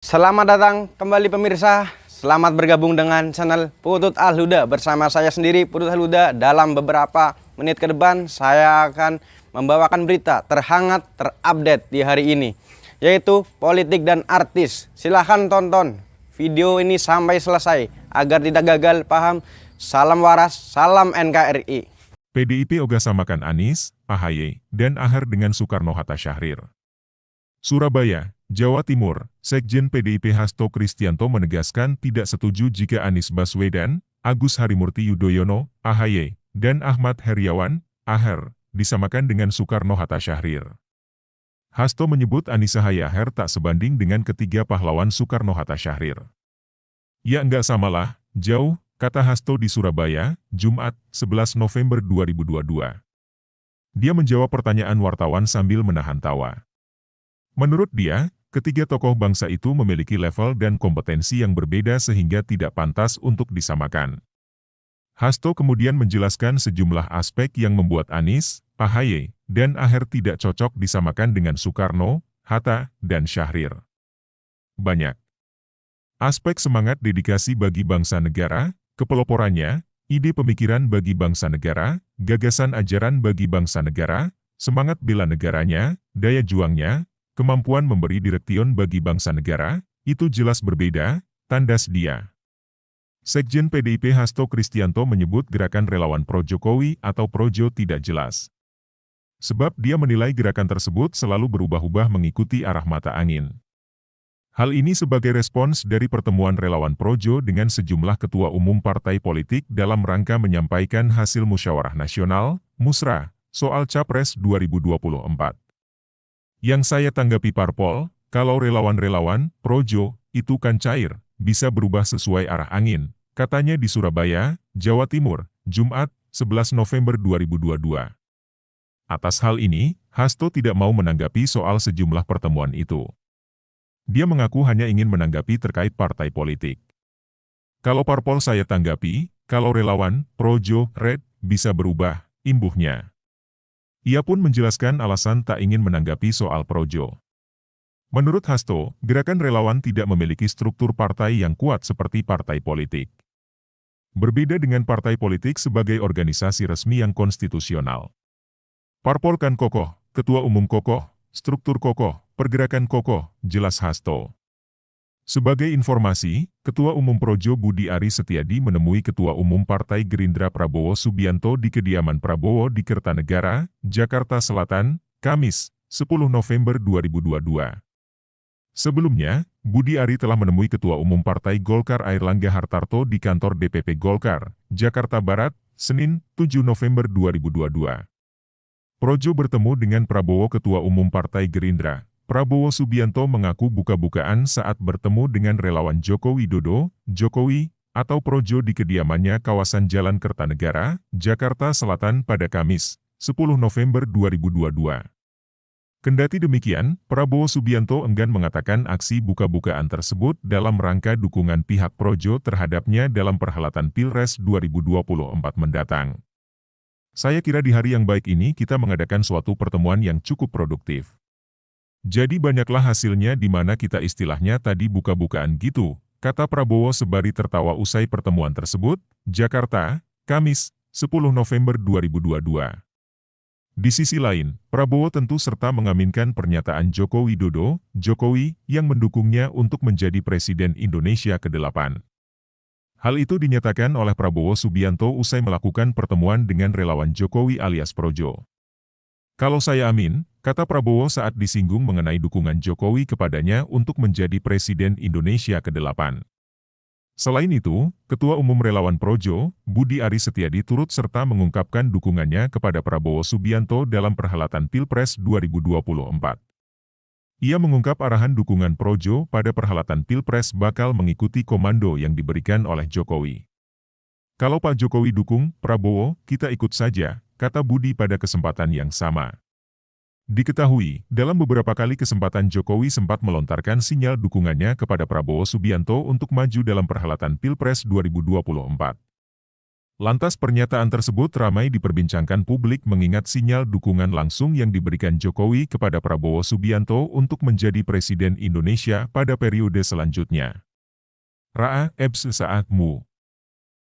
Selamat datang kembali pemirsa. Selamat bergabung dengan channel Putut Al-Huda. Bersama saya sendiri Putut Al-Huda. Dalam beberapa menit ke depan saya akan membawakan berita terhangat terupdate di hari ini, yaitu politik dan artis. Silahkan tonton video ini sampai selesai agar tidak gagal paham. Salam waras, salam NKRI. PDIP ogah samakan Anies, AHY, dan Aher dengan Soekarno-Hatta Syahrir. Surabaya, Jawa Timur, Sekjen PDIP Hasto Kristianto menegaskan tidak setuju jika Anies Baswedan, Agus Harimurti Yudhoyono, AHY, dan Ahmad Heriawan, Aher, disamakan dengan Soekarno-Hatta Syahrir. Hasto menyebut Anies AHY Aher tak sebanding dengan ketiga pahlawan Soekarno-Hatta Syahrir. Ya enggak samalah, jauh, kata Hasto di Surabaya, Jumat, 11 November 2022. Dia menjawab pertanyaan wartawan sambil menahan tawa. Menurut dia, ketiga tokoh bangsa itu memiliki level dan kompetensi yang berbeda sehingga tidak pantas untuk disamakan. Hasto kemudian menjelaskan sejumlah aspek yang membuat Anies, AHY, dan Aher tidak cocok disamakan dengan Soekarno, Hatta, dan Syahrir. Banyak aspek semangat dedikasi bagi bangsa negara, kepeloporannya, ide pemikiran bagi bangsa negara, gagasan ajaran bagi bangsa negara, semangat bela negaranya, daya juangnya, kemampuan memberi direktion bagi bangsa negara, itu jelas berbeda, tandas dia. Sekjen PDIP Hasto Kristianto menyebut gerakan relawan pro-Jokowi atau Projo tidak jelas. Sebab dia menilai gerakan tersebut selalu berubah-ubah mengikuti arah mata angin. Hal ini sebagai respons dari pertemuan relawan Projo dengan sejumlah ketua umum partai politik dalam rangka menyampaikan hasil musyawarah nasional, Musra, soal Capres 2024. Yang saya tanggapi parpol, kalau relawan-relawan, Projo, itu kan cair, bisa berubah sesuai arah angin, katanya di Surabaya, Jawa Timur, Jumat, 11 November 2022. Atas hal ini, Hasto tidak mau menanggapi soal sejumlah pertemuan itu. Dia mengaku hanya ingin menanggapi terkait partai politik. Kalau parpol saya tanggapi, kalau relawan, Projo, Red, bisa berubah, imbuhnya. Ia pun menjelaskan alasan tak ingin menanggapi soal Projo. Menurut Hasto, gerakan relawan tidak memiliki struktur partai yang kuat seperti partai politik. Berbeda dengan partai politik sebagai organisasi resmi yang konstitusional. Parpol kan kokoh, ketua umum kokoh, struktur kokoh, pergerakan kokoh, jelas Hasto. Sebagai informasi, Ketua Umum Projo Budi Aris Setiadi menemui Ketua Umum Partai Gerindra Prabowo Subianto di kediaman Prabowo di Kertanegara, Jakarta Selatan, Kamis, 10 November 2022. Sebelumnya, Budi Ari telah menemui Ketua Umum Partai Golkar Airlangga Hartarto di kantor DPP Golkar, Jakarta Barat, Senin, 7 November 2022. Projo bertemu dengan Prabowo. Ketua Umum Partai Gerindra, Prabowo Subianto mengaku buka-bukaan saat bertemu dengan relawan Joko Widodo, Jokowi, atau Projo di kediamannya kawasan Jalan Kertanegara, Jakarta Selatan pada Kamis, 10 November 2022. Kendati demikian, Prabowo Subianto enggan mengatakan aksi buka-bukaan tersebut dalam rangka dukungan pihak Projo terhadapnya dalam perhelatan Pilpres 2024 mendatang. Saya kira di hari yang baik ini kita mengadakan suatu pertemuan yang cukup produktif. Jadi banyaklah hasilnya di mana kita istilahnya tadi buka-bukaan gitu, kata Prabowo sebari tertawa usai pertemuan tersebut, Jakarta, Kamis, 10 November 2022. Di sisi lain, Prabowo tentu serta mengaminkan pernyataan Joko Widodo, Jokowi, yang mendukungnya untuk menjadi Presiden Indonesia ke-8. Hal itu dinyatakan oleh Prabowo Subianto usai melakukan pertemuan dengan relawan Jokowi alias Projo. Kalau saya amin, kata Prabowo saat disinggung mengenai dukungan Jokowi kepadanya untuk menjadi Presiden Indonesia ke-8. Selain itu, Ketua Umum Relawan Projo, Budi Aris Setiadi turut serta mengungkapkan dukungannya kepada Prabowo Subianto dalam perhelatan Pilpres 2024. Ia mengungkap arahan dukungan Projo pada perhelatan Pilpres bakal mengikuti komando yang diberikan oleh Jokowi. Kalau Pak Jokowi dukung Prabowo, kita ikut saja, kata Budi pada kesempatan yang sama. Diketahui, dalam beberapa kali kesempatan Jokowi sempat melontarkan sinyal dukungannya kepada Prabowo Subianto untuk maju dalam perhelatan Pilpres 2024. Lantas pernyataan tersebut ramai diperbincangkan publik mengingat sinyal dukungan langsung yang diberikan Jokowi kepada Prabowo Subianto untuk menjadi Presiden Indonesia pada periode selanjutnya. Ra'a Ebs Saatmu.